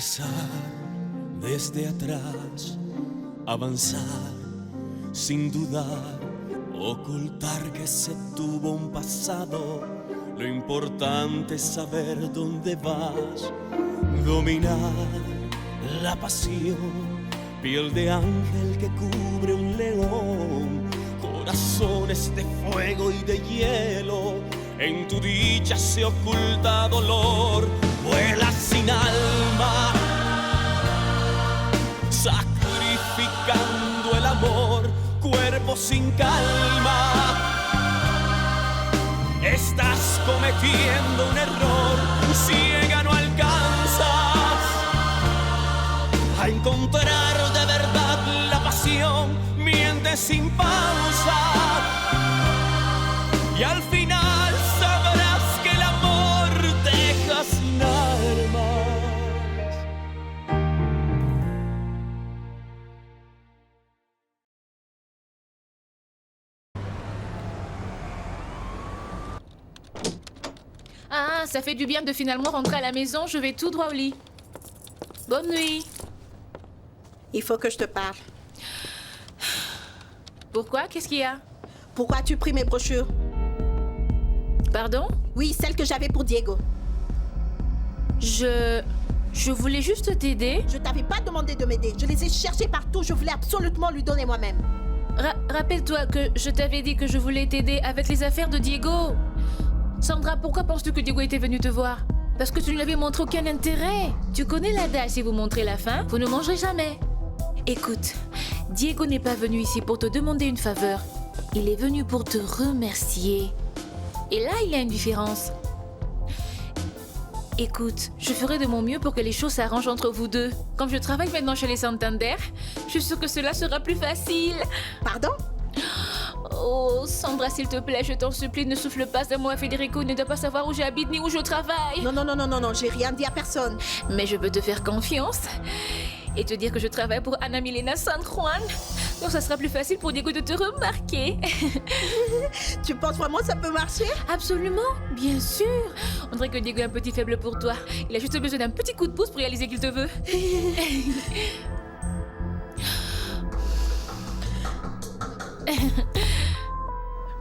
Empezar desde atrás, avanzar sin dudar, ocultar que se tuvo un pasado. Lo importante es saber dónde vas, dominar la pasión, piel de ángel que cubre un león, corazones de fuego y de hielo. En tu dicha se oculta dolor, vuela sin alma, sacrificando el amor, cuerpo sin calma. Estás cometiendo un error, ciega no alcanzas a encontrar de verdad la pasión, mientes sin pausa y al final sabrás que el amor deja sin armas. Ah, ça fait du bien de finalement rentrer à la maison. Je vais tout droit au lit. Bonne nuit. Il faut que je te parle. Pourquoi? Qu'est-ce qu'il y a? Pourquoi as-tu pris mes brochures? Pardon? Oui, celles que j'avais pour Diego. Je voulais juste t'aider. Je t'avais pas demandé de m'aider. Je les ai cherchées partout. Je voulais absolument lui donner moi-même. Rappelle-toi que je t'avais dit que je voulais t'aider avec les affaires de Diego. Sandra, pourquoi penses-tu que Diego était venu te voir? Parce que tu ne lui avais montré aucun intérêt. Tu connais l'adage, si vous montrez la faim, vous ne mangerez jamais. Écoute, Diego n'est pas venu ici pour te demander une faveur. Il est venu pour te remercier. Et là, il y a une différence. Écoute, je ferai de mon mieux pour que les choses s'arrangent entre vous deux. Comme je travaille maintenant chez les Santander, je suis sûre que cela sera plus facile. Pardon? Oh, Sandra, s'il te plaît, je t'en supplie, ne souffle pas à moi. Federico ne doit pas savoir où j'habite ni où je travaille. Non, j'ai rien dit à personne. Mais je peux te faire confiance et te dire que je travaille pour Ana Milena San Juan. Donc ça sera plus facile pour Diego de te remarquer. Tu penses vraiment que ça peut marcher? Absolument, bien sûr. On dirait que Diego est un petit faible pour toi. Il a juste besoin d'un petit coup de pouce pour réaliser qu'il te veut.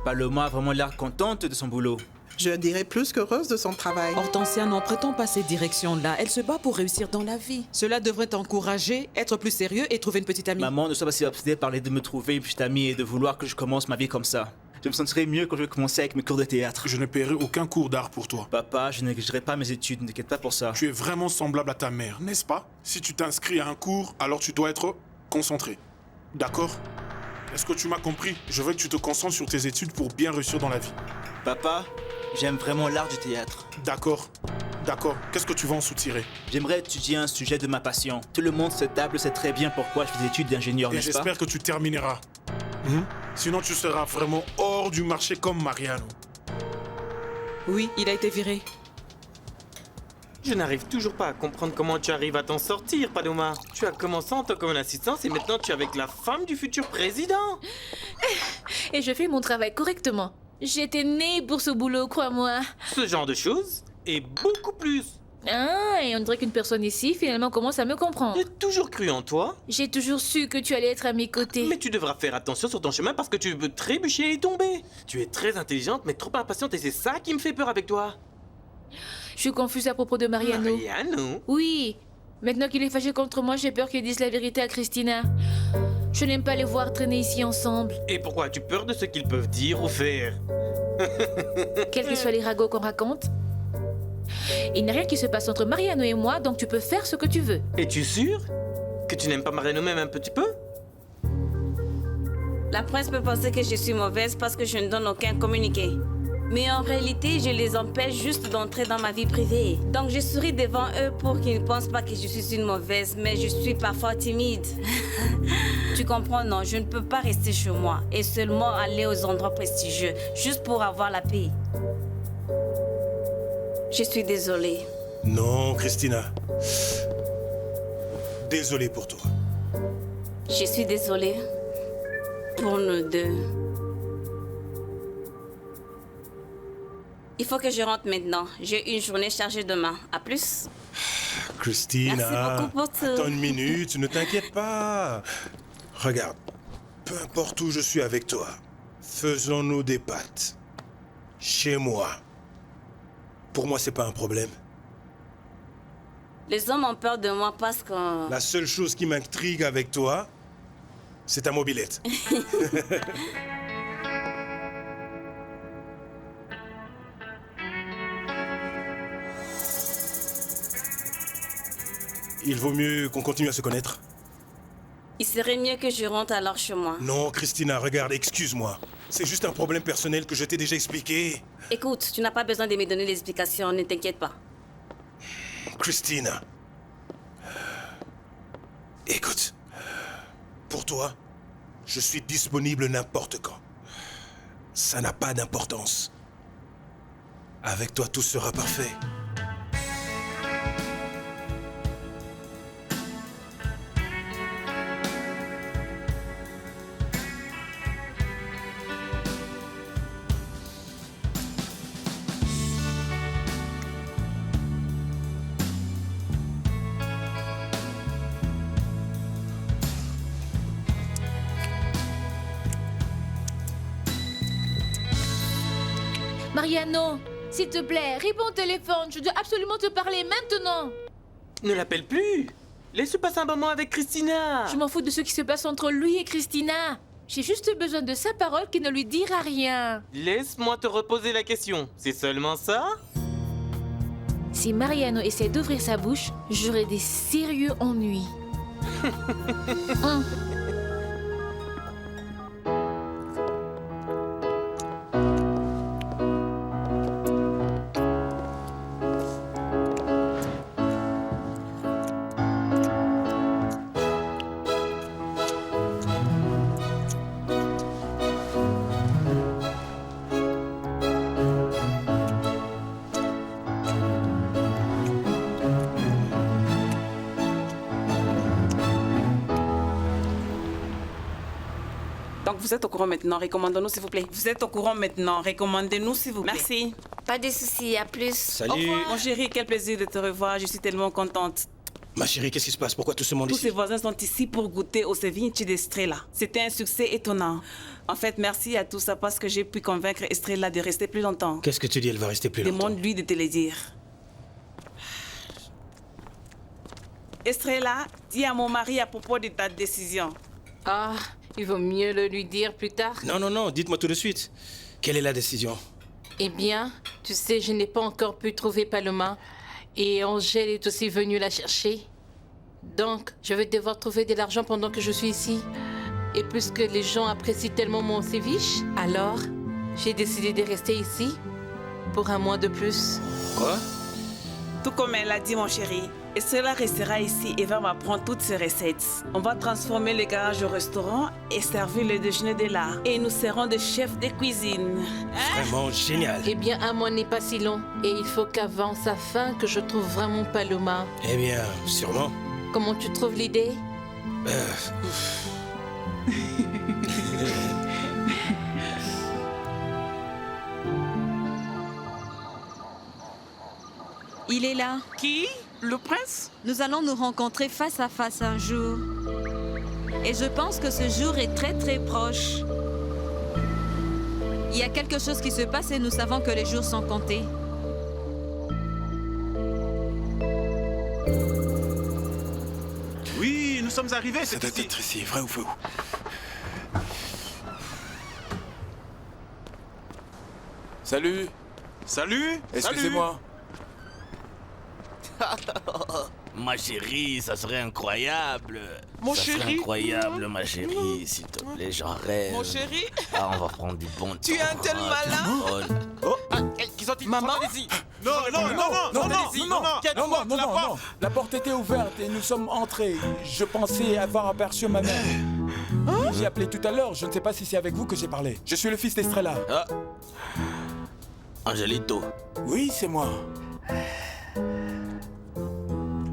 Paloma a vraiment l'air contente de son boulot. Je dirais plus qu'heureuse de son travail. Hortensia, n'empruntons pas cette direction-là. Elle se bat pour réussir dans la vie. Cela devrait t'encourager, être plus sérieux et trouver une petite amie. Maman, ne sois pas si obsédée par l'idée de me trouver une petite amie et de vouloir que je commence ma vie comme ça. Je me sentirais mieux quand je vais commencer avec mes cours de théâtre. Je ne paierai aucun cours d'art pour toi. Papa, je ne négligerai pas mes études, ne t'inquiète pas pour ça. Tu es vraiment semblable à ta mère, n'est-ce pas? Si tu t'inscris à un cours, alors tu dois être concentré. D'accord? Est-ce que tu m'as compris? Je veux que tu te concentres sur tes études pour bien réussir dans la vie. Papa, j'aime vraiment l'art du théâtre. D'accord. Qu'est-ce que tu vas en soutirer? J'aimerais étudier un sujet de ma passion. Tout le monde cette table sait très bien pourquoi je fais des études d'ingénieur, Et n'est-ce pas? j'espère que tu termineras. Sinon, tu seras vraiment hors du marché comme Mariano. Oui, il a été viré. Je n'arrive toujours pas à comprendre comment tu arrives à t'en sortir, Paloma. Tu as commencé en tant qu'une assistante et maintenant tu es avec la femme du futur président. Et je fais mon travail correctement. J'étais née pour ce boulot, crois-moi. Ce genre de choses et beaucoup plus. Ah, et on dirait qu'une personne ici, finalement, commence à me comprendre. J'ai toujours cru en toi. J'ai toujours su que tu allais être à mes côtés. Mais tu devras faire attention sur ton chemin parce que tu peux trébucher et tomber. Tu es très intelligente mais trop impatiente et c'est ça qui me fait peur avec toi. Je suis confuse à propos de Mariano. Mariano? Oui. Maintenant qu'il est fâché contre moi, j'ai peur qu'il dise la vérité à Christina. Je n'aime pas les voir traîner ici ensemble. Et pourquoi as-tu peur de ce qu'ils peuvent dire ou faire? Quels que soient les ragots qu'on raconte, il n'y a rien qui se passe entre Mariano et moi, donc tu peux faire ce que tu veux. Es-tu sûr que tu n'aimes pas Mariano même un petit peu? La presse peut penser que je suis mauvaise parce que je ne donne aucun communiqué. Mais en réalité, je les empêche juste d'entrer dans ma vie privée. Donc je souris devant eux pour qu'ils ne pensent pas que je suis une mauvaise, mais je suis parfois timide. Tu comprends, non? Je ne peux pas rester chez moi et seulement aller aux endroits prestigieux, juste pour avoir la paix. Je suis désolée. Non, Christina. Désolé pour toi. Je suis désolée pour nous deux. Il faut que je rentre maintenant. J'ai une journée chargée demain. À plus. Christina, Merci beaucoup pour tout. attends une minute, ne t'inquiète pas. Regarde, peu importe où je suis avec toi, faisons-nous des pâtes. Chez moi. Pour moi, c'est pas un problème. Les hommes ont peur de moi parce que... La seule chose qui m'intrigue avec toi, c'est ta mobilette. Il vaut mieux qu'on continue à se connaître. Il serait mieux que je rentre alors chez moi. Non, Christina, regarde, excuse-moi. C'est juste un problème personnel que je t'ai déjà expliqué. Écoute, tu n'as pas besoin de me donner des explications, ne t'inquiète pas. Christina. Écoute, pour toi, je suis disponible n'importe quand. Ça n'a pas d'importance. Avec toi, tout sera parfait. Mariano, s'il te plaît, réponds au téléphone. Je dois absolument te parler maintenant. Ne l'appelle plus. Laisse-lui passer un moment avec Christina. Je m'en fous de ce qui se passe entre lui et Christina. J'ai juste besoin de sa parole qui ne lui dira rien. Laisse-moi te reposer la question. C'est seulement ça? Si Mariano essaie d'ouvrir sa bouche, j'aurai des sérieux ennuis. Donc vous êtes au courant maintenant, recommandez-nous s'il vous plaît. Vous êtes au courant maintenant, recommandez-nous s'il vous plaît. Merci. Pas de soucis, à plus. Salut. Mon chéri, quel plaisir de te revoir, je suis tellement contente. Ma chérie, qu'est-ce qui se passe? Pourquoi tout ce monde Tous ici? ses voisins sont ici pour goûter au ceviche d'Estrella. C'était un succès étonnant. En fait, merci à tout ça parce que j'ai pu convaincre Estrella de rester plus longtemps. Qu'est-ce que tu dis? Elle va rester plus longtemps. Demande-lui de te le dire. Estrella, dis à mon mari à propos de ta décision. Ah, il vaut mieux le lui dire plus tard. Non, dites-moi tout de suite. Quelle est la décision? Eh bien, tu sais, je n'ai pas encore pu trouver Paloma. Et Angèle est aussi venue la chercher. Donc, je vais devoir trouver de l'argent pendant que je suis ici. Et puisque les gens apprécient tellement mon ceviche, alors j'ai décidé de rester ici pour un mois de plus. Quoi? Tout comme elle a dit, mon chéri. Estrella restera ici et va m'apprendre toutes ses recettes. On va transformer le garage au restaurant et servir le déjeuner de là. Et nous serons des chefs de cuisine. Vraiment génial. Eh bien, un mois n'est pas si long. Et il faut qu'avant sa fin, que je trouve vraiment Paloma. Eh bien, sûrement. Comment tu trouves l'idée? Il est là. Qui? Le prince? Nous allons nous rencontrer face à face un jour. Et je pense que ce jour est très très proche. Il y a quelque chose qui se passe et nous savons que les jours sont comptés. Oui, nous sommes arrivés, Ça c'est doit ici. être ici, vrai ou faux? Salut. Salut. Excusez-moi. Ma chérie, ça serait incroyable. Mon ça chéri. serait incroyable, ma chérie, s'il te plaît, j'en rêve. Mon chéri. Ah, on va prendre du bon temps. Tu es un tel malin. Oh, Qui sont-ils? Maman? Non. Non. La porte était ouverte et nous sommes entrés. Je pensais avoir aperçu ma mère. J'ai appelé tout à l'heure, je ne sais pas si c'est avec vous que j'ai parlé. Je suis le fils d'Estrella. Ah. Angelito. Oui, c'est moi.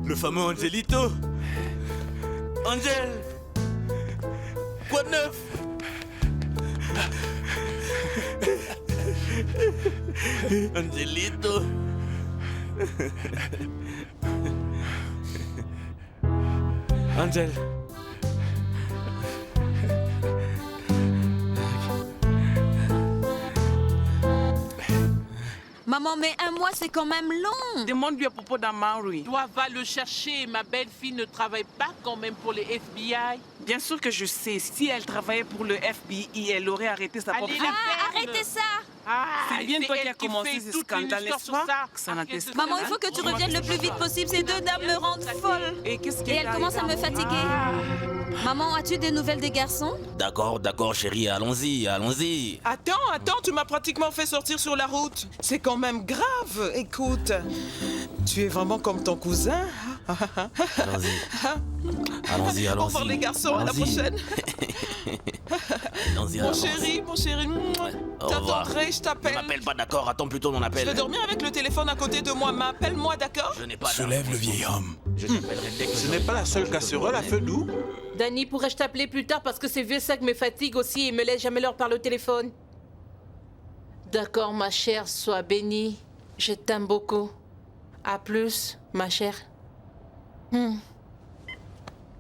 Le fameux Angelito. Angel. Quoi de neuf? Angelito. Angel. Maman, mais un mois, c'est quand même long. Demande-lui à propos d'Amaury. Toi, va le chercher. Ma belle-fille ne travaille pas quand même pour les FBI. Bien sûr que je sais. Si elle travaillait pour le FBI, elle aurait arrêté sa propre... Arrêtez ça. C'est bien toi qui as commencé ce scandale, n'est-ce pas? Maman, il faut que tu reviennes le plus vite possible. Ces deux dames me rendent folle. Et qu'est-ce qui Et elles commencent à me fatiguer. Maman, as-tu des nouvelles des garçons? D'accord, chérie, allons-y. Attends, tu m'as pratiquement fait sortir sur la route. C'est quand même grave. Écoute, tu es vraiment comme ton cousin. Allons-y. Au revoir les garçons, à la prochaine. Mon chéri, t'attendrai, je t'appelle. Ne m'appelle pas, d'accord, attends plutôt mon appel. Je vais dormir avec le téléphone à côté de moi, mais appelle-moi, d'accord? Je n'ai pas Se lève le vieil homme. Ce n'est pas la seule casserole à feu doux. Danny, pourrais-je t'appeler plus tard parce que ces vieux sacs me fatiguent aussi et me laissent jamais leur parler au téléphone? D'accord, ma chère, sois bénie. Je t'aime beaucoup. À plus, ma chère.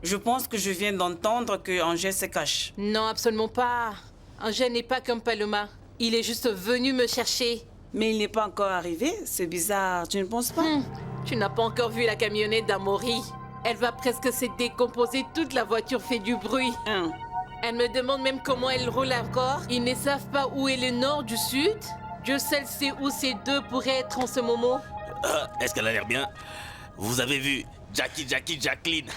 Je pense que je viens d'entendre que Angèle se cache. Non, absolument pas. Angèle n'est pas comme Paloma. Il est juste venu me chercher. Mais il n'est pas encore arrivé? C'est bizarre, tu ne penses pas? Tu n'as pas encore vu la camionnette d'Amaury. Elle va presque se décomposer, toute la voiture fait du bruit. Elle me demande même comment elle roule encore. Ils ne savent pas où est le nord du sud. Dieu seul sait où ces deux pourraient être en ce moment. Est-ce qu'elle a l'air bien? Vous avez vu Jacqueline.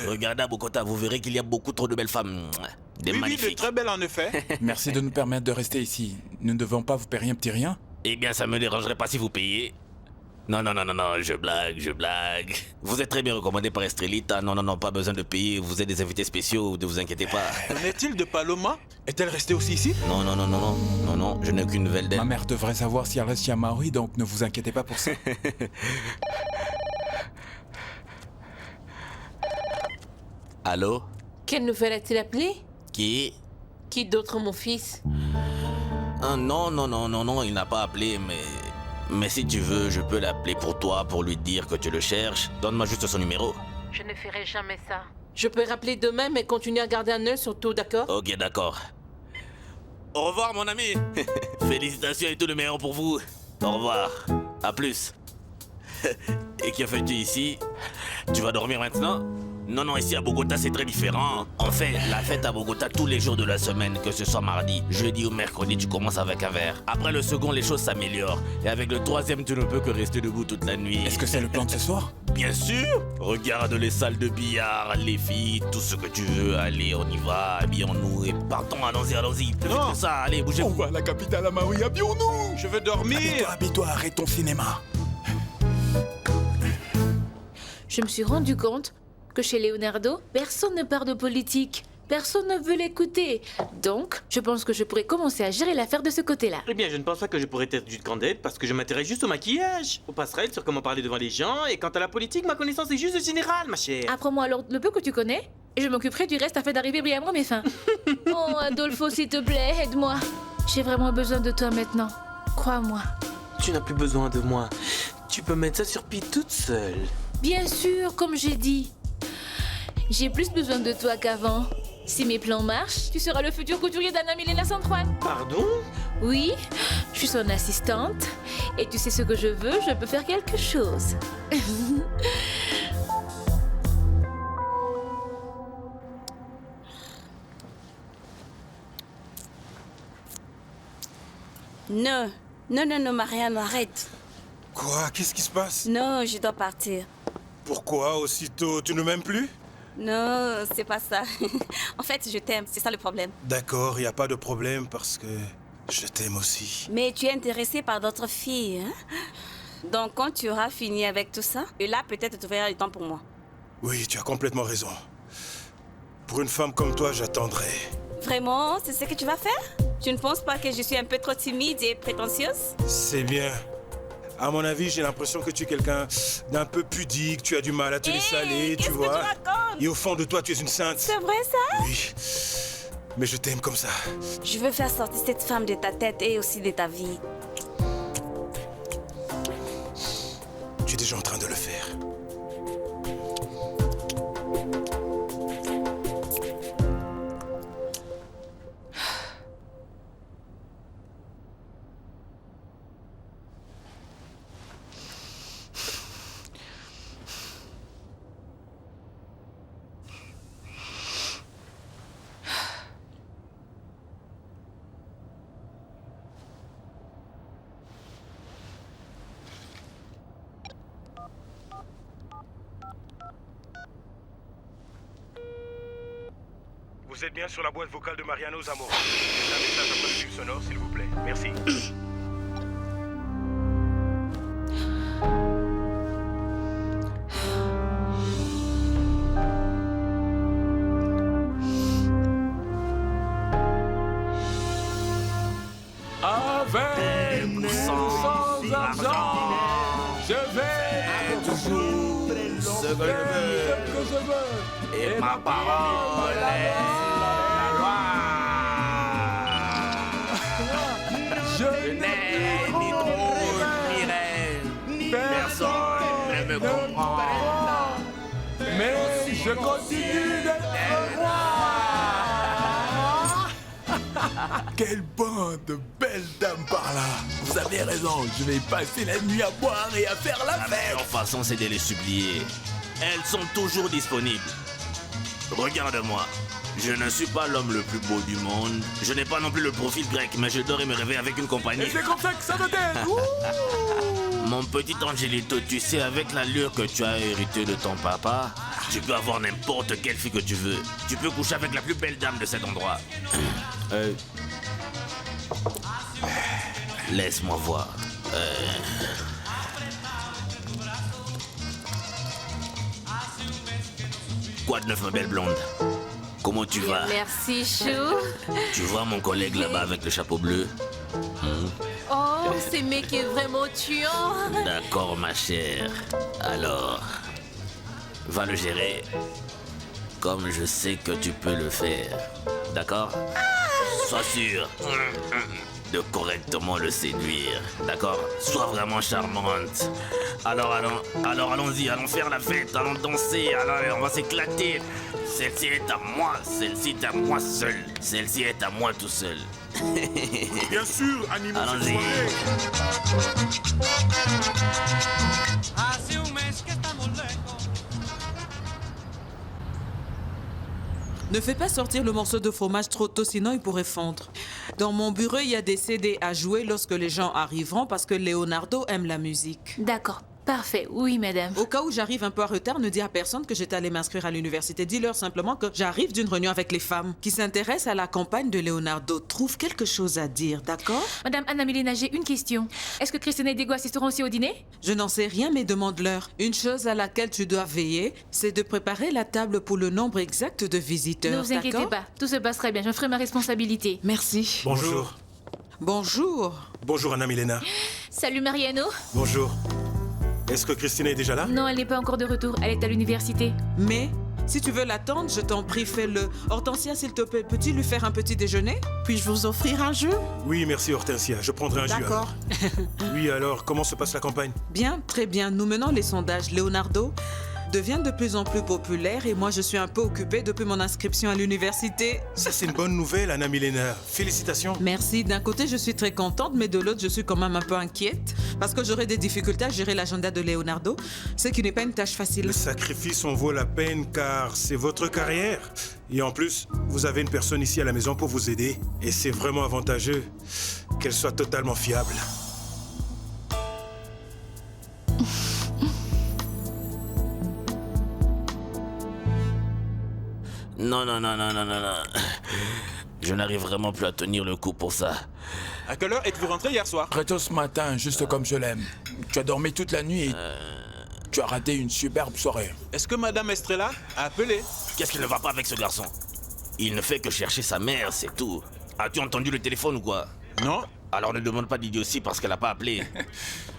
Regardez à Bogota, vous verrez qu'il y a beaucoup trop de belles femmes. Des magnifiques. Oui, de très belles en effet. Merci de nous permettre de rester ici. Nous ne devons pas vous payer un petit rien? Eh bien, ça me dérangerait pas si vous payez. Non, je blague. Vous êtes très bien recommandé par Estrelita. Non, pas besoin de payer. Vous êtes des invités spéciaux, ne vous inquiétez pas. Qu'en est-il de Paloma? Est-elle restée aussi ici? Non, je n'ai aucune nouvelle d'elle. Ma mère devrait savoir si elle reste chez Amaury, donc ne vous inquiétez pas pour ça. Allô? Quelle nouvelle a-t-il appelé? Qui d'autre, mon fils? Non, il n'a pas appelé, mais si tu veux, je peux l'appeler pour toi, pour lui dire que tu le cherches. Donne-moi juste son numéro. Je ne ferai jamais ça. Je peux rappeler demain, mais continue à garder un œil sur tout, d'accord? Ok, d'accord. Au revoir, mon ami. Félicitations et tout le meilleur pour vous. Au revoir. À plus. Et que fais-tu ici? Tu vas dormir maintenant? Non, ici à Bogota, c'est très différent. On fait la fête à Bogota tous les jours de la semaine, que ce soit mardi, jeudi ou mercredi, tu commences avec un verre. Après le second, les choses s'améliorent. Et avec le troisième, tu ne peux que rester debout toute la nuit. Est-ce que c'est le plan de ce soir? Bien sûr. Regarde les salles de billard, les filles, tout ce que tu veux. Allez, on y va, habillons-nous et partons, allons-y. Plus vite que ça, allez, bougez-vous. On va à la capitale Amaury, habillons-nous. Je veux dormir. Habille-toi, arrête ton cinéma. Je me suis rendu compte que chez Leonardo, personne ne parle de politique. Personne ne veut l'écouter. Donc, je pense que je pourrais commencer à gérer l'affaire de ce côté-là. Eh bien, je ne pense pas que je pourrais être d'une grande aide parce que je m'intéresse juste au maquillage, aux passerelles, sur comment parler devant les gens. Et quant à la politique, ma connaissance est juste générale, ma chère. Apprends-moi alors le peu que tu connais et je m'occuperai du reste afin d'arriver brillamment à mes fins. Oh, Adolfo, s'il te plaît, aide-moi. J'ai vraiment besoin de toi maintenant. Crois-moi. Tu n'as plus besoin de moi. Tu peux mettre ça sur pied toute seule. Bien sûr, comme j'ai dit. J'ai plus besoin de toi qu'avant. Si mes plans marchent, tu seras le futur couturier d'Anna Milena San Juan. Pardon? Oui, je suis son assistante. Et tu sais ce que je veux, je peux faire quelque chose. Non, Marianne, arrête. Quoi? Qu'est-ce qui se passe? Non, je dois partir. Pourquoi aussitôt? Tu ne m'aimes plus? Non, c'est pas ça. En fait, je t'aime, c'est ça le problème. D'accord, y a pas de problème parce que je t'aime aussi. Mais tu es intéressé par d'autres filles, hein? Donc quand tu auras fini avec tout ça, et là peut-être tu verras le temps pour moi. Oui, tu as complètement raison. Pour une femme comme toi, j'attendrai. Vraiment? C'est ce que tu vas faire? Tu ne penses pas que je suis un peu trop timide et prétentieuse? C'est bien. À mon avis, j'ai l'impression que tu es quelqu'un d'un peu pudique, tu as du mal à te laisser aller, tu vois. Et au fond de toi, tu es une sainte. C'est vrai ça? Oui. Mais je t'aime comme ça. Je veux faire sortir cette femme de ta tête et aussi de ta vie. Tu es déjà en train de le faire. Vous êtes bien sur la boîte vocale de Mariano Zamora. Laissez un message après le bip sonore, s'il vous plaît. Merci. Avec ou sans argent, je vais toujours ce que je veux. Et ma parole est la loi. Je n'ai ni trône ni reine, personne ne me comprend. Mais je continue d'être roi. Quelle bande de belles dames par là. Vous avez raison, je vais passer la nuit à boire et à faire la La fête. meilleure façon, c'est de les supplier. Elles sont toujours disponibles. Regarde-moi. Je ne suis pas l'homme le plus beau du monde. Je n'ai pas non plus le profil grec, mais je dors et me réveille avec une compagnie. Et c'est comme ça que ça doit être. Ouh. Mon petit Angelito, tu sais, avec l'allure que tu as hérité de ton papa, tu peux avoir n'importe quelle fille que tu veux. Tu peux coucher avec la plus belle dame de cet endroit. Laisse-moi voir. Quoi de neuf, ma belle blonde? Comment tu vas? Merci, Chou. Tu vois mon collègue là-bas avec le chapeau bleu? Oh, ce mec est vraiment tuant. D'accord, ma chère. Alors, va le gérer comme je sais que tu peux le faire. D'accord? Sois sûr de correctement le séduire. D'accord? Sois vraiment charmante. Alors allons-y, allons faire la fête, allons danser, alors on va s'éclater. Celle-ci est à moi, celle-ci est à moi seul, celle-ci est à moi tout seul. Bien sûr, animons cette Allons-y. Ne fais pas sortir le morceau de fromage trop tôt, sinon il pourrait fondre. Dans mon bureau, il y a des CD à jouer lorsque les gens arriveront parce que Leonardo aime la musique. D'accord, parfait, oui madame. Au cas où j'arrive un peu en retard, ne dis à personne que j'étais allée m'inscrire à l'université. Dis-leur simplement que j'arrive d'une réunion avec les femmes qui s'intéressent à la campagne de Leonardo. Trouve quelque chose à dire, d'accord? Madame Anna Milena, j'ai une question. Est-ce que Christine et Diego assisteront aussi au dîner? Je n'en sais rien, mais demande-leur. Une chose à laquelle tu dois veiller, c'est de préparer la table pour le nombre exact de visiteurs, Ne vous inquiétez d'accord? pas, tout se passe très bien, je ferai ma responsabilité. Merci. Bonjour. Bonjour. Bonjour Anna Milena. Salut Mariano. Bonjour. Est-ce que Christine est déjà là? Non, elle n'est pas encore de retour, elle est à l'université. Mais, si tu veux l'attendre, je t'en prie, fais-le. Hortensia, s'il te plaît, peux-tu lui faire un petit déjeuner? Puis-je vous offrir un jus? Oui, merci Hortensia. Je prendrai un jus. D'accord. alors. Oui, alors, comment se passe la campagne? Bien, très bien. Nous menons les sondages. Leonardo devient de plus en plus populaire et moi, je suis un peu occupée depuis mon inscription à l'université. Ça, c'est une bonne nouvelle, Anna Milena. Félicitations. Merci. D'un côté, je suis très contente, mais de l'autre, je suis quand même un peu inquiète parce que j'aurai des difficultés à gérer l'agenda de Leonardo, ce qui n'est pas une tâche facile. Le sacrifice en vaut la peine car c'est votre carrière. Et en plus, vous avez une personne ici à la maison pour vous aider. Et c'est vraiment avantageux qu'elle soit totalement fiable. Non. Je n'arrive vraiment plus à tenir le coup pour ça. À quelle heure êtes-vous rentré hier soir? Très tôt ce matin, juste comme je l'aime. Tu as dormi toute la nuit et tu as raté une superbe soirée. Est-ce que Madame Estrella a appelé? Qu'est-ce qui ne va pas avec ce garçon? Il ne fait que chercher sa mère, c'est tout. As-tu entendu le téléphone ou quoi? Non. Alors ne demande pas d'idiotie parce qu'elle n'a pas appelé.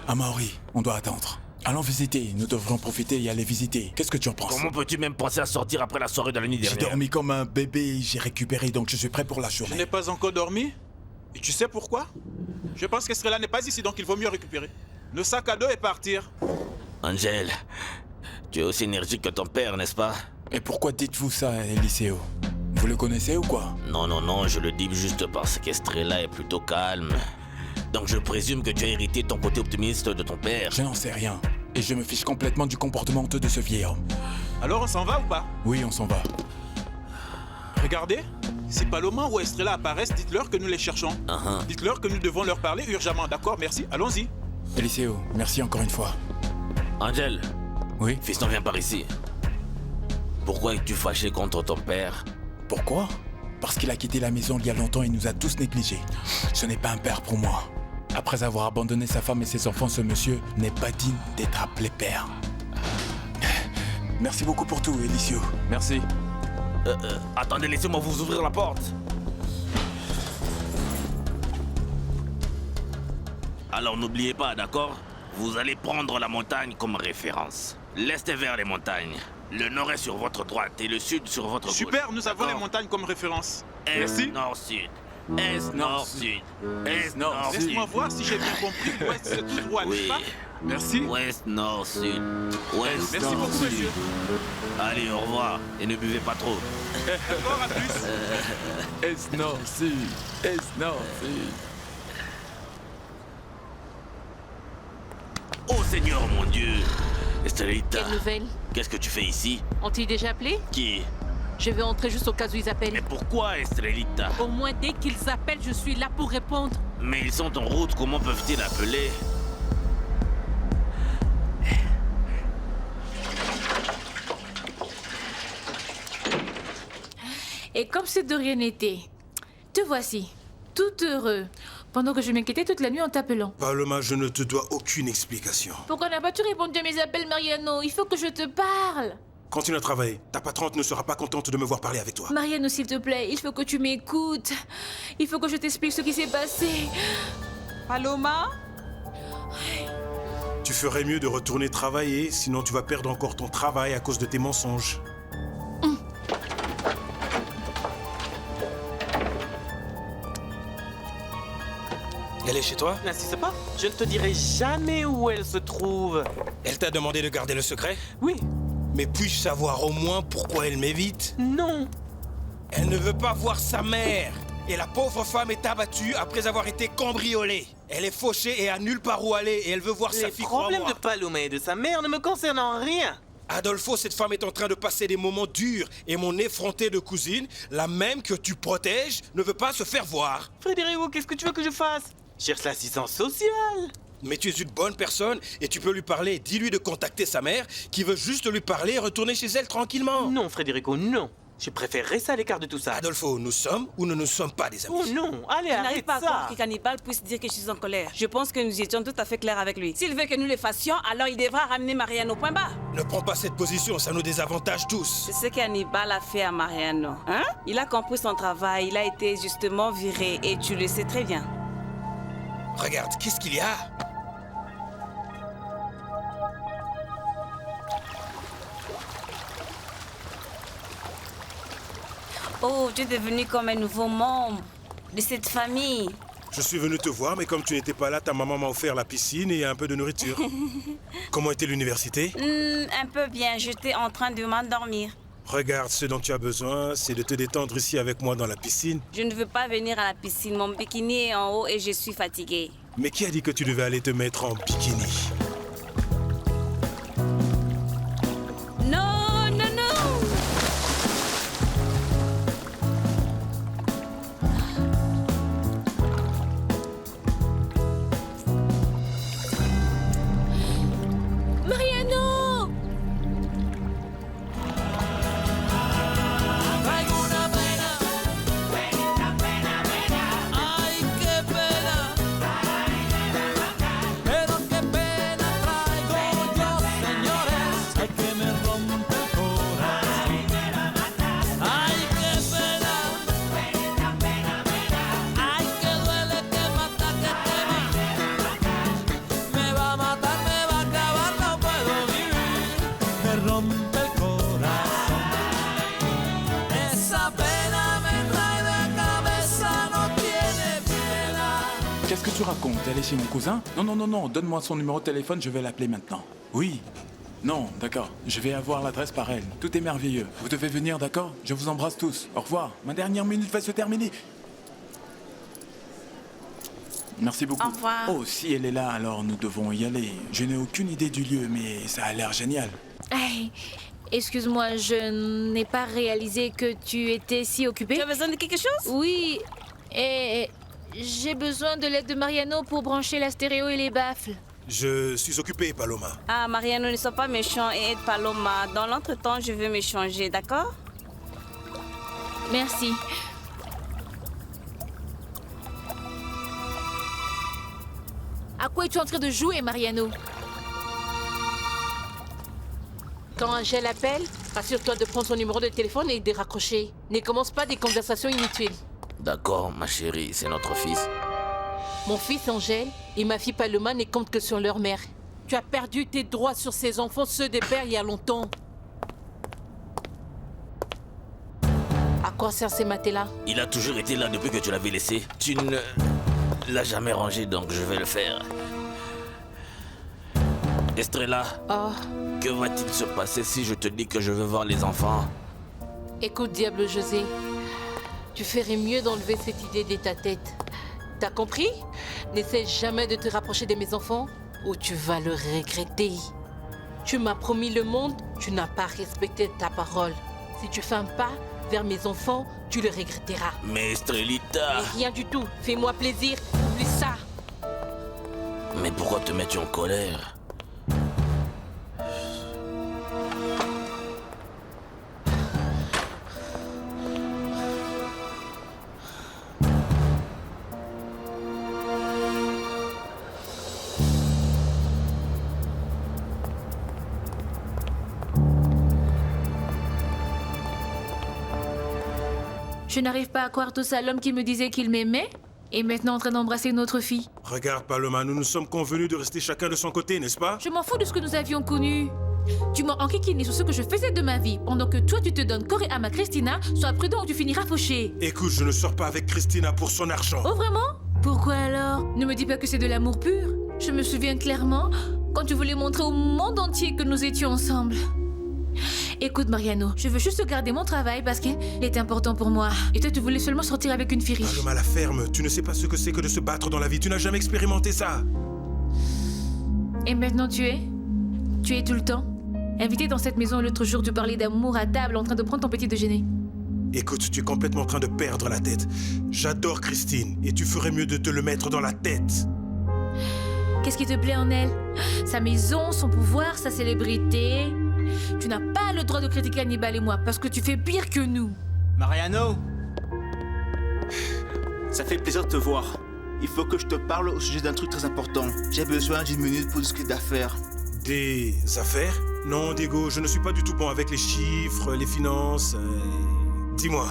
Amaury, on doit attendre. Allons visiter, nous devrions profiter et aller visiter. Qu'est-ce que tu en penses? Comment peux-tu même penser à sortir après la soirée de la nuit J'ai dernière? dormi comme un bébé, j'ai récupéré, donc je suis prêt pour la Je journée. n'ai pas encore dormi. Et tu sais pourquoi? Je pense qu'Estrella n'est pas ici, donc il vaut mieux récupérer nos sacs à dos et partir. Angel, tu es aussi énergique que ton père, n'est-ce pas? Et pourquoi dites-vous ça, Eliseo? Vous le connaissez ou quoi? Non, je le dis juste parce qu'Estrella est plutôt calme. Donc je présume que tu as hérité ton côté optimiste de ton père. Je n'en sais rien. Et je me fiche complètement du comportement honteux de ce vieil homme. Alors on s'en va ou pas? Oui, on s'en va. Regardez, si Paloma ou Estrella apparaissent, dites-leur que nous les cherchons. Dites-leur que nous devons leur parler urgemment, d'accord? Merci, allons-y. Eliseo, merci encore une fois. Angel. Oui? Fiston, viens par ici. Pourquoi es-tu fâché contre ton père? Pourquoi? Parce qu'il a quitté la maison il y a longtemps et nous a tous négligés. Ce n'est pas un père pour moi. Après avoir abandonné sa femme et ses enfants, ce monsieur n'est pas digne d'être appelé père. Merci beaucoup pour tout, Elicio. Merci. Attendez, laissez-moi vous ouvrir la porte. Alors n'oubliez pas, d'accord? Vous allez prendre la montagne comme référence. L'est est vers les montagnes. Le nord est sur votre droite et le sud sur votre gauche. Super, nous avons les D'accord? montagnes comme référence. Est, Merci. nord, sud. Est, nord, sud. Est, nord, sud. Laisse-moi voir si j'ai bien compris. L'ouest, c'est tout droit, n'est-ce pas? Merci. Ouest, nord, sud. Ouest, Merci nord, beaucoup, sud. monsieur. Allez, au revoir. Et ne buvez pas trop. D'accord, à plus. Est, nord, sud. Est, nord, sud. Oh Seigneur, mon Dieu. Estrellita. Quelle nouvelle? Qu'est-ce que tu fais ici? Ont-ils déjà appelé? Qui? Je vais entrer juste au cas où ils appellent. Mais pourquoi, Estrellita? Au moins, dès qu'ils appellent, je suis là pour répondre. Mais ils sont en route, comment peuvent-ils appeler? Et comme si de rien n'était, te voici, tout heureux, pendant que je m'inquiétais toute la nuit en t'appelant. Paloma, je ne te dois aucune explication. Pourquoi n'as pas tu répondu à mes appels, Mariano? Il faut que je te parle. Continue à travailler. Ta patronne ne sera pas contente de me voir parler avec toi. Mariano, s'il te plaît, il faut que tu m'écoutes. Il faut que je t'explique ce qui s'est passé. Paloma? Tu ferais mieux de retourner travailler, sinon tu vas perdre encore ton travail à cause de tes mensonges. Elle est chez toi? N'insiste pas. Je ne te dirai jamais où elle se trouve. Elle t'a demandé de garder le secret? Oui. Mais puis-je savoir au moins pourquoi elle m'évite? Non. Elle ne veut pas voir sa mère. Et la pauvre femme est abattue après avoir été cambriolée. Elle est fauchée et a nulle part où aller et elle veut voir sa Les fille. problèmes crois-moi. de Paloma et de sa mère ne me concernent en rien. Adolfo, cette femme est en train de passer des moments durs et mon effrontée de cousine, la même que tu protèges, ne veut pas se faire voir. Frédérico, qu'est-ce que tu veux que je fasse? Cherche l'assistance sociale. Mais tu es une bonne personne et tu peux lui parler. Dis-lui de contacter sa mère qui veut juste lui parler et retourner chez elle tranquillement. Non, Frédérico, non. Je préférerais ça à l'écart de tout ça. Adolfo, nous sommes ou nous ne sommes pas des amis? Oh non, allez, Je n'arrive arrête pas à croire ça. que Cannibal puisse dire que je suis en colère. Je pense que nous étions tout à fait clairs avec lui. S'il veut que nous le fassions, alors il devra ramener Mariano au point bas. Ne prends pas cette position, ça nous désavantage tous. C'est ce qu'Hannibal a fait à Mariano. Hein? Il a compris son travail, il a été justement viré et tu le sais très bien. Regarde, qu'est-ce qu'il y a? Oh, tu es devenu comme un nouveau membre de cette famille. Je suis venu te voir, mais comme tu n'étais pas là, ta maman m'a offert la piscine et un peu de nourriture. Comment était l'université? Un peu bien, j'étais en train de m'endormir. Regarde, ce dont tu as besoin, c'est de te détendre ici avec moi dans la piscine. Je ne veux pas venir à la piscine, mon bikini est en haut et je suis fatiguée. Mais qui a dit que tu devais aller te mettre en bikini? Non, non, non! Mariano! Traigo una pena, ay qué pena, pero qué pena traigo yo, señores, ay que me rompe el corazón, ay qué pena, ay que duele, que mata, que tema, me va a matar, me va a acabar, no puedo vivir, me rompe el corazón. Esa pena me trae de cabeza, no tiene piedad. Qu'est-ce que tu racontes? Elle est chez mon cousin? Non, non, non, non, donne-moi son numéro de téléphone, je vais l'appeler maintenant. Oui. Non, d'accord, je vais avoir l'adresse par elle. Tout est merveilleux. Vous devez venir, d'accord? Je vous embrasse tous. Au revoir. Ma dernière minute va se terminer. Merci beaucoup. Au revoir. Oh, si elle est là, alors nous devons y aller. Je n'ai aucune idée du lieu, mais ça a l'air génial. Hey, excuse-moi, je n'ai pas réalisé que tu étais si occupée. Tu as besoin de quelque chose? Oui, et j'ai besoin de l'aide de Mariano pour brancher la stéréo et les baffles. Je suis occupé, Paloma. Ah, Mariano, ne sois pas méchant et aide Paloma. Dans l'entretemps, je veux me changer, d'accord? Merci. À quoi es-tu en train de jouer, Mariano? Quand Angèle appelle, rassure-toi de prendre son numéro de téléphone et de raccrocher. Ne commence pas des conversations inutiles. D'accord, ma chérie, c'est notre fils. Mon fils Angèle et ma fille Paloma ne comptent que sur leur mère. Tu as perdu tes droits sur ces enfants, ceux des pères, il y a longtemps. À quoi sert ces matelas? Il a toujours été là depuis que tu l'avais laissé. Tu ne l'as jamais rangé, donc je vais le faire. Estrella, que va-t-il se passer si je te dis que je veux voir les enfants? Écoute, Diable José, tu ferais mieux d'enlever cette idée de ta tête. T'as compris? N'essaie jamais de te rapprocher de mes enfants ou tu vas le regretter. Tu m'as promis le monde, tu n'as pas respecté ta parole. Si tu fais un pas vers mes enfants, tu le regretteras. Mais Estrellita... Mais rien du tout, fais-moi plaisir, oublie ça. Mais pourquoi te mets-tu en colère? Je n'arrive pas à croire tout ça. L'homme qui me disait qu'il m'aimait est maintenant en train d'embrasser une autre fille. Regarde, Paloma, nous nous sommes convenus de rester chacun de son côté, n'est-ce pas? Je m'en fous de ce que nous avions connu. Tu m'as enquiquiné sur ce que je faisais de ma vie, pendant que toi tu te donnes corps et âme à Christina. Sois prudent ou tu finiras fauché. Écoute, je ne sors pas avec Christina pour son argent. Oh vraiment? Pourquoi alors? Ne me dis pas que c'est de l'amour pur. Je me souviens clairement quand tu voulais montrer au monde entier que nous étions ensemble. Écoute Mariano, je veux juste garder mon travail parce qu'il est important pour moi. Et toi tu voulais seulement sortir avec une fille riche. Paloma, la ferme, tu ne sais pas ce que c'est que de se battre dans la vie. Tu n'as jamais expérimenté ça. Et maintenant tu es tout le temps invité dans cette maison. L'autre jour tu parlais d'amour à table en train de prendre ton petit déjeuner. Écoute, tu es complètement en train de perdre la tête. J'adore Christine et tu ferais mieux de te le mettre dans la tête. Qu'est-ce qui te plaît en elle? Sa maison, son pouvoir, sa célébrité. Tu n'as pas le droit de critiquer Hannibal et moi parce que tu fais pire que nous. Mariano, ça fait plaisir de te voir. Il faut que je te parle au sujet d'un truc très important. J'ai besoin d'une minute pour discuter d'affaires. Des affaires? Non, Diego, je ne suis pas du tout bon avec les chiffres, les finances. Dis-moi,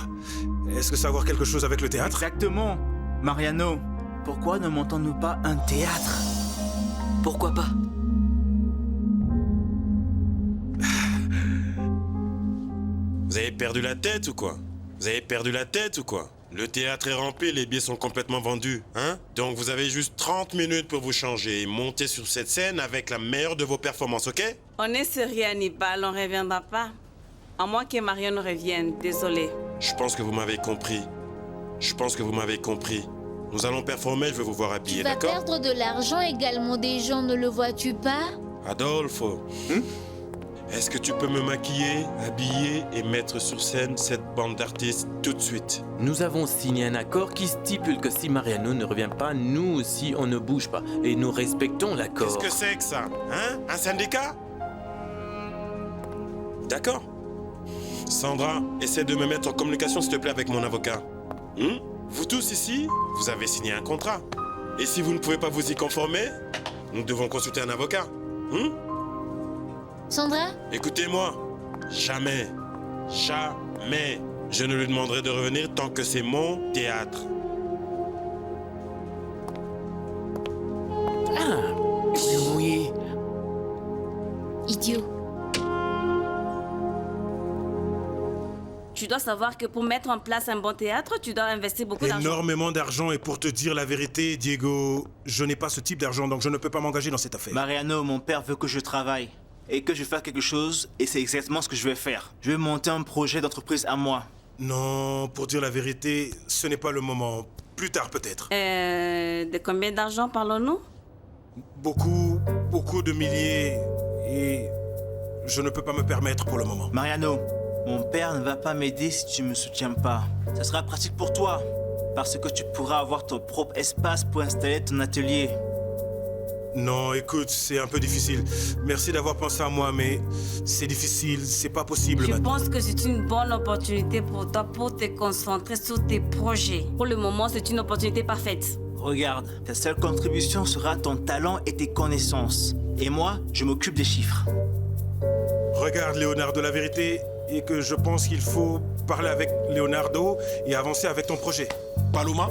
est-ce que ça a à voir quelque chose avec le théâtre? Exactement. Mariano, pourquoi ne montons-nous pas un théâtre? Pourquoi pas? Vous avez perdu la tête ou quoi? Vous avez perdu la tête ou quoi? Le théâtre est rempli, les billets sont complètement vendus, hein? Donc vous avez juste 30 minutes pour vous changer et monter sur cette scène avec la meilleure de vos performances, ok? On est sérieux, Hannibal, on ne reviendra pas. À moins que Marion revienne, désolé. Je pense que vous m'avez compris. Nous allons performer, je vais vous voir habillé, d'accord? Tu vas d'accord? perdre de l'argent également des gens, ne le vois-tu pas? Adolfo, est-ce que tu peux me maquiller, habiller et mettre sur scène cette bande d'artistes tout de suite? Nous avons signé un accord qui stipule que si Mariano ne revient pas, nous aussi on ne bouge pas. Et nous respectons l'accord. Qu'est-ce que c'est que ça? Hein? Un syndicat? D'accord. Sandra, essaie de me mettre en communication s'il te plaît avec mon avocat. Vous tous ici, vous avez signé un contrat. Et si vous ne pouvez pas vous y conformer, nous devons consulter un avocat. Sandra? Écoutez-moi, jamais, je ne lui demanderai de revenir tant que c'est mon théâtre. Il est mouillé. Idiot. Tu dois savoir que pour mettre en place un bon théâtre, tu dois investir beaucoup d'argent. Énormément d'argent et pour te dire la vérité, Diego, je n'ai pas ce type d'argent donc je ne peux pas m'engager dans cette affaire. Mariano, mon père veut que je travaille et que je fasse quelque chose et c'est exactement ce que je vais faire. Je vais monter un projet d'entreprise à moi. Non, pour dire la vérité, ce n'est pas le moment. Plus tard peut-être. De combien d'argent parlons-nous? Beaucoup de milliers et je ne peux pas me permettre pour le moment. Mariano, mon père ne va pas m'aider si tu ne me soutiens pas. Ça sera pratique pour toi, parce que tu pourras avoir ton propre espace pour installer ton atelier. Non, écoute, c'est un peu difficile. Merci d'avoir pensé à moi, mais c'est difficile, c'est pas possible Je maintenant. pense que c'est une bonne opportunité pour toi pour te concentrer sur tes projets. Pour le moment, c'est une opportunité parfaite. Regarde, ta seule contribution sera ton talent et tes connaissances. Et moi, je m'occupe des chiffres. Regarde, Leonardo, la vérité est que je pense qu'il faut parler avec Leonardo et avancer avec ton projet. Paloma,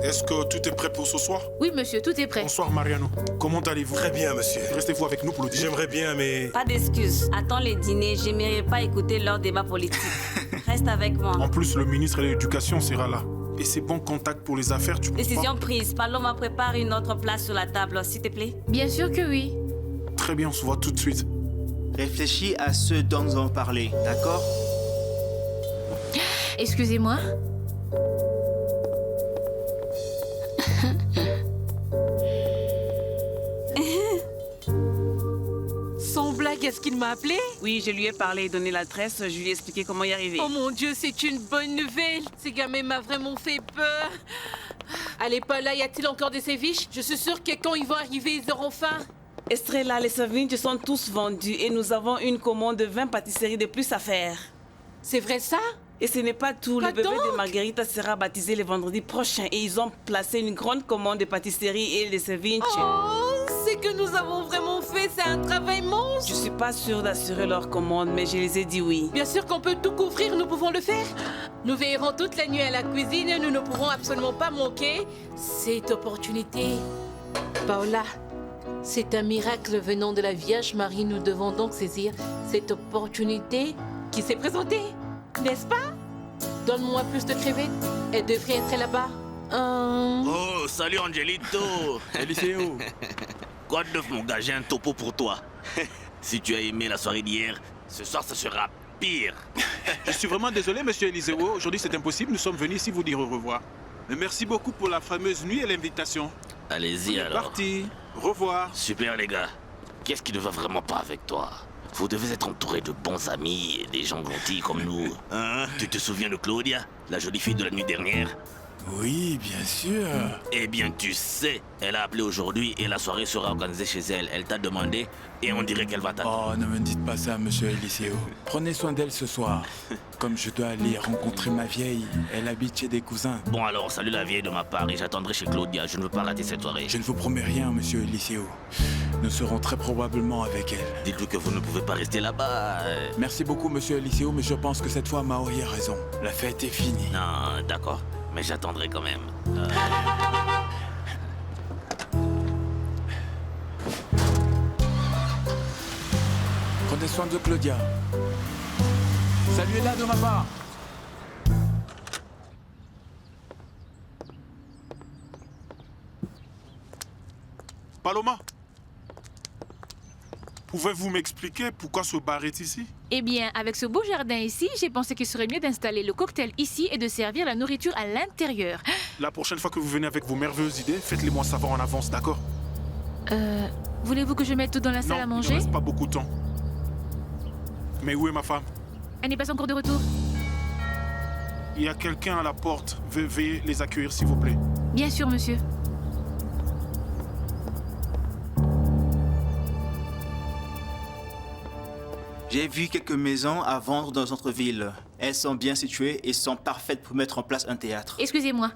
est-ce que tout est prêt pour ce soir? Oui, monsieur, tout est prêt. Bonsoir, Mariano. Comment allez-vous? Très bien, monsieur. Restez-vous avec nous pour le dîner? J'aimerais bien, mais... Pas d'excuses. Attends les dîners, j'aimerais pas écouter leur débat politique. Reste avec moi. En plus, le ministre de l'Éducation sera là. Et c'est bon contact pour les affaires, tu penses pas? Décision prise. Paloma, prépare une autre place sur la table, s'il te plaît. Bien sûr que oui. Très bien, on se voit tout de suite. Réfléchis à ce dont nous allons parler, d'accord? Excusez-moi. Sans blague, est-ce qu'il m'a appelé? Oui, je lui ai parlé et donné l'adresse. Je lui ai expliqué comment y arriver. Oh mon Dieu, c'est une bonne nouvelle. Ces gamins m'a vraiment fait peur. Allez, pas là, y a-t-il encore des séviches? Je suis sûre que quand ils vont arriver, ils auront faim. Estrella, les sandwichs sont tous vendus et nous avons une commande de 20 pâtisseries de plus à faire. C'est vrai ça? Et ce n'est pas tout. Quoi Le bébé donc? de Margarita sera baptisé le vendredi prochain et ils ont placé une grande commande de pâtisseries et de sandwichs. Oh, c'est que nous avons vraiment fait, c'est un travail monstre. Je suis pas sûre d'assurer leur commande, mais je les ai dit oui. Bien sûr qu'on peut tout couvrir, nous pouvons le faire. Nous veillerons toute la nuit à la cuisine, nous ne pourrons absolument pas manquer cette opportunité. Paola, c'est un miracle venant de la Vierge Marie. Nous devons donc saisir cette opportunité qui s'est présentée, n'est-ce pas? Donne-moi plus de crevettes. Elle devrait être là-bas. Oh, salut Angelito. Eliseo. Quoi de neuf, mon gars, j'ai un topo pour toi. Si tu as aimé la soirée d'hier, ce soir, ce sera pire. Je suis vraiment désolé, monsieur Eliseo. Aujourd'hui, c'est impossible. Nous sommes venus ici vous dire au revoir. Mais merci beaucoup pour la fameuse nuit et l'invitation. Allez-y alors. Parti. Au revoir. Super, les gars. Qu'est-ce qui ne va vraiment pas avec toi? Vous devez être entouré de bons amis et des gens gentils comme nous. Hein? Tu te souviens de Claudia, la jolie fille de la nuit dernière? Oui, bien sûr. Eh bien, tu sais, elle a appelé aujourd'hui et la soirée sera organisée chez elle. Elle t'a demandé et on dirait qu'elle va t'attendre. Oh, ne me dites pas ça, monsieur Eliseo. Prenez soin d'elle ce soir. Comme je dois aller rencontrer ma vieille, elle habite chez des cousins. Bon alors, salut la vieille de ma part et j'attendrai chez Claudia. Je ne veux pas rater cette soirée. Je ne vous promets rien, monsieur Eliseo. Nous serons très probablement avec elle. Dites-lui que vous ne pouvez pas rester là-bas. Merci beaucoup, monsieur Eliseo, mais je pense que cette fois, Maori a raison. La fête est finie. Non, d'accord. Mais j'attendrai quand même. Prenez soin de Claudia. Saluez-la de ma part. Paloma, pouvez-vous m'expliquer pourquoi ce bar est ici? Eh bien, avec ce beau jardin ici, j'ai pensé qu'il serait mieux d'installer le cocktail ici et de servir la nourriture à l'intérieur. La prochaine fois que vous venez avec vos merveilleuses idées, faites-les-moi savoir en avance, d'accord? Voulez-vous que je mette tout dans la salle à Non, il manger? ne reste pas beaucoup de temps. Mais où est ma femme? Elle n'est pas encore de retour. Il y a quelqu'un à la porte. Veuillez les accueillir, s'il vous plaît. Bien sûr, monsieur. J'ai vu quelques maisons à vendre dans notre ville. Elles sont bien situées et sont parfaites pour mettre en place un théâtre. Excusez-moi.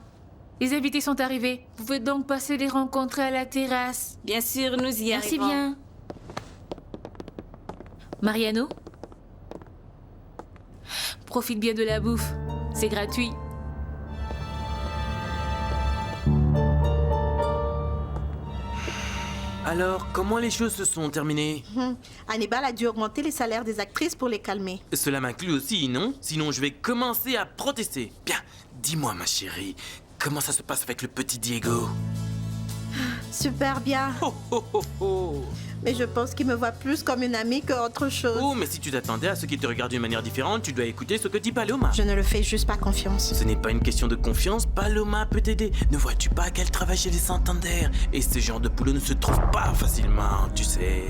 Les invités sont arrivés. Vous pouvez donc passer les rencontrer à la terrasse. Bien sûr, nous y Merci arrivons. bien. Mariano? Profite bien de la bouffe. C'est gratuit. Alors, comment les choses se sont terminées? Hannibal a dû augmenter les salaires des actrices pour les calmer. Cela m'inclut aussi, non? Sinon, je vais commencer à protester. Bien, dis-moi, ma chérie, comment ça se passe avec le petit Diego? Super bien. Oh, oh, oh, oh. Mais je pense qu'il me voit plus comme une amie qu'autre chose. Oh, mais si tu t'attendais à ce qu'il te regarde d'une manière différente, tu dois écouter ce que dit Paloma. Je ne le fais juste pas confiance. Ce n'est pas une question de confiance, Paloma peut t'aider. Ne vois-tu pas qu'elle travaille chez les Santander? Et ce genre de boulot ne se trouve pas facilement, tu sais.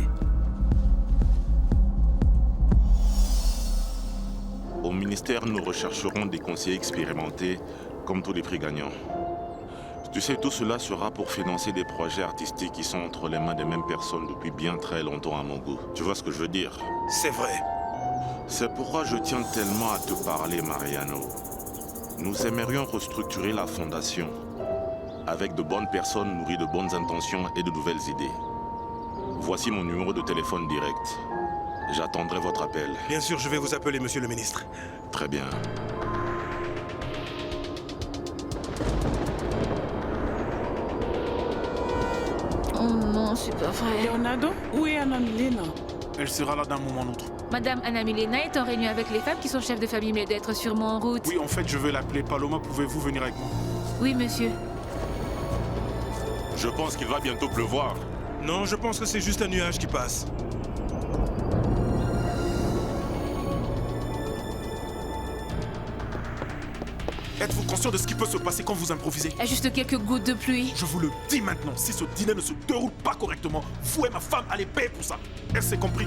Au ministère, nous rechercherons des conseillers expérimentés, comme tous les prix gagnants. Tu sais, tout cela sera pour financer des projets artistiques qui sont entre les mains des mêmes personnes depuis bien très longtemps à mon goût. Tu vois ce que je veux dire? C'est vrai. C'est pourquoi je tiens tellement à te parler, Mariano. Nous aimerions restructurer la fondation. avec de bonnes personnes nourries de bonnes intentions et de nouvelles idées. Voici mon numéro de téléphone direct. J'attendrai votre appel. Bien sûr, je vais vous appeler, monsieur le ministre. Très bien. Oh non, c'est pas vrai. Leonardo, où est Anna Milena? Elle sera là d'un moment à l'autre. Madame Anna Milena est en réunion avec les femmes qui sont chefs de famille, mais d'être sûrement en route. Oui, en fait, je vais l'appeler. Paloma, pouvez-vous venir avec moi? Oui, monsieur. Je pense qu'il va bientôt pleuvoir. Non, je pense que c'est juste un nuage qui passe. Êtes-vous conscient de ce qui peut se passer quand vous improvisez? Il y a juste quelques gouttes de pluie. Je vous le dis maintenant, si ce dîner ne se déroule pas correctement, vous et ma femme allez payer pour ça. Elle s'est compris.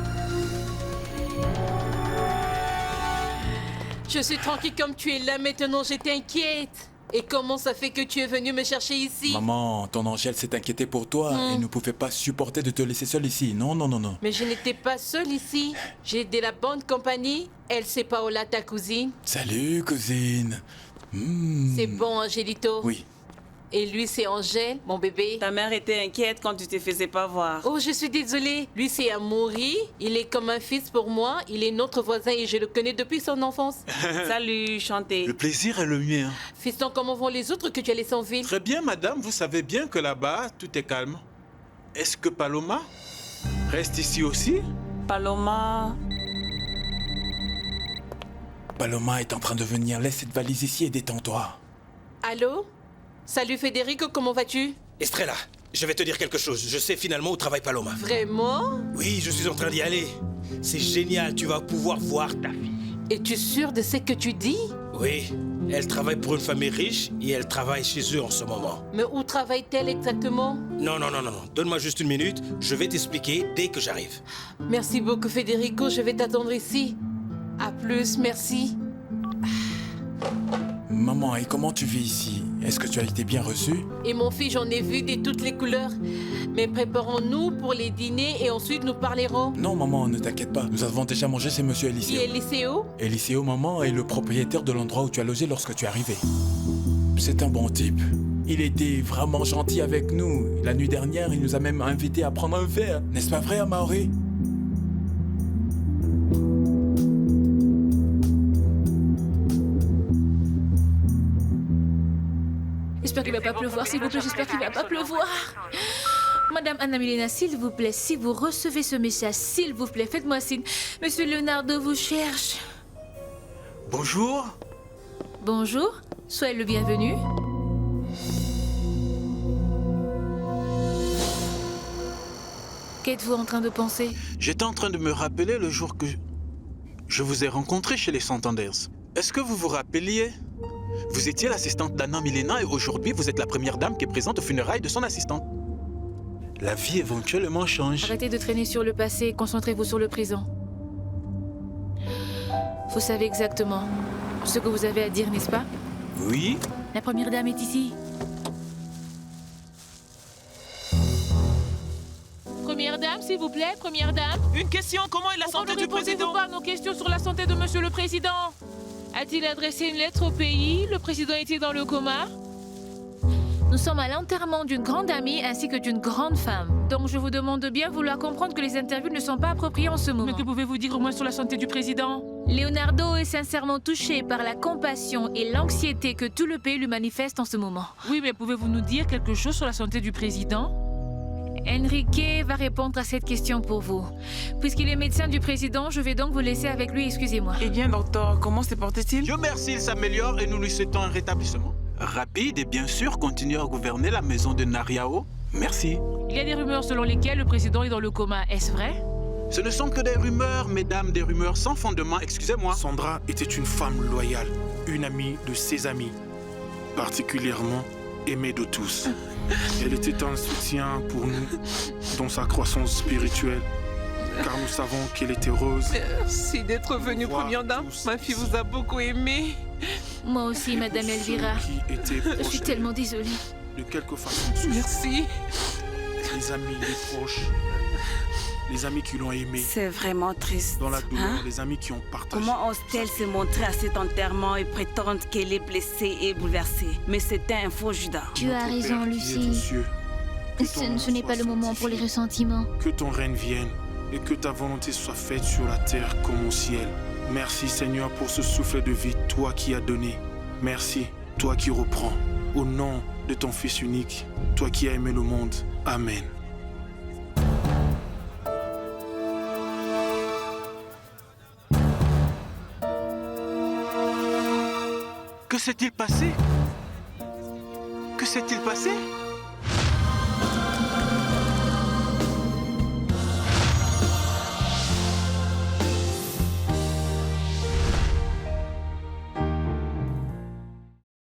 Je suis tranquille comme tu es là maintenant, je t'inquiète. Et comment ça fait que tu es venu me chercher ici? Maman, ton Angèle s'est inquiétée pour toi et ne pouvait pas supporter de te laisser seule ici. Non, non, non, non. Mais je n'étais pas seule ici. J'ai de la bonne compagnie. Elle, c'est Paola, ta cousine. Salut, cousine. C'est bon, Angelito. Oui. Et lui, c'est Angèle, mon bébé. Ta mère était inquiète quand tu te faisais pas voir. Oh, je suis désolée. Lui, c'est Amaury. Il est comme un fils pour moi. Il est notre voisin et je le connais depuis son enfance. Salut, Chanté. Le plaisir est le mien. Fiston, comment vont les autres que tu as laissés en ville? Très bien, madame. Vous savez bien que là-bas, tout est calme. Est-ce que Paloma reste ici aussi? Paloma... Paloma est en train de venir. Laisse cette valise ici et détends-toi. Allô? Salut Federico, comment vas-tu? Estrella, je vais te dire quelque chose. Je sais finalement où travaille Paloma. Vraiment? Oui, je suis en train d'y aller. C'est génial, tu vas pouvoir voir ta fille. Es-tu sûr de ce que tu dis? Oui, elle travaille pour une famille riche et elle travaille chez eux en ce moment. Mais où travaille-t-elle exactement? Non. Donne-moi juste une minute. Je vais t'expliquer dès que j'arrive. Merci beaucoup Federico, je vais t'attendre ici. À plus, merci. Maman, et comment tu vis ici? Est-ce que tu as été bien reçue? Et mon fils, j'en ai vu de toutes les couleurs. Mais préparons-nous pour les dîners et ensuite nous parlerons. Non, maman, ne t'inquiète pas. Nous avons déjà mangé chez monsieur Qui Eliseo. est Eliseo? Eliseo, maman, est le propriétaire de l'endroit où tu as logé lorsque tu es arrivé. C'est un bon type. Il était vraiment gentil avec nous. La nuit dernière, il nous a même invités à prendre un verre. N'est-ce pas vrai, Amaury? J'espère qu'il va pas pleuvoir, s'il vous plaît, j'espère qu'il va pas pleuvoir. Madame Anna Milena, s'il vous plaît, si vous recevez ce message, s'il vous plaît, faites-moi signe. Monsieur Leonardo vous cherche. Bonjour. Bonjour, soyez le bienvenu. Qu'êtes-vous en train de penser? J'étais en train de me rappeler le jour que je vous ai rencontré chez les Santanders. Est-ce que vous vous rappeliez? Vous étiez l'assistante d'Anna Milena et aujourd'hui, vous êtes la première dame qui est présente aux funérailles de son assistante. La vie éventuellement change. Arrêtez de traîner sur le passé et concentrez-vous sur le présent. Vous savez exactement ce que vous avez à dire, n'est-ce pas? Oui. La première dame est ici. Première dame, s'il vous plaît, première dame. Une question, comment est la santé du président? Pas nos questions sur la santé de monsieur le président. A-t-il adressé une lettre au pays? Le président était dans le coma? Nous sommes à l'enterrement d'une grande amie ainsi que d'une grande femme. Donc je vous demande de bien vouloir comprendre que les interviews ne sont pas appropriées en ce moment. Mais que pouvez-vous dire au moins sur la santé du président? Leonardo est sincèrement touché par la compassion et l'anxiété que tout le pays lui manifeste en ce moment. Oui, mais pouvez-vous nous dire quelque chose sur la santé du président? Enrique va répondre à cette question pour vous. Puisqu'il est médecin du président, je vais donc vous laisser avec lui, excusez-moi. Eh bien, docteur, comment se porte-t-il? Dieu merci, il s'améliore et nous lui souhaitons un rétablissement. Rapide et bien sûr, continuer à gouverner la maison de Nariao. Merci. Il y a des rumeurs selon lesquelles le président est dans le coma, est-ce vrai? Ce ne sont que des rumeurs, mesdames, des rumeurs sans fondement, excusez-moi. Sandra était une femme loyale, une amie de ses amis, particulièrement aimée de tous. Elle était un soutien pour nous dans sa croissance spirituelle, car nous savons qu'elle était heureuse. Merci d'être venue, première dame. Ma fille vous a beaucoup aimé. Moi aussi, Madame Elvira. Je suis tellement désolée. De quelque façon. Merci. Les amis, les proches, les amis qui l'ont aimé. C'est vraiment triste. Dans la douleur, hein? les amis qui ont partagé. Comment ose-t-elle se montrer à cet enterrement et prétendre qu'elle est blessée et bouleversée? Mais c'était un faux Judas. Tu as raison, Lucie. Ce n'est pas le moment pour les ressentiments. Que ton règne vienne et que ta volonté soit faite sur la terre comme au ciel. Merci Seigneur pour ce souffle de vie, toi qui as donné. Merci, toi qui reprends. Au nom de ton Fils unique, toi qui as aimé le monde. Amen. Que s'est-il passé? Que s'est-il passé?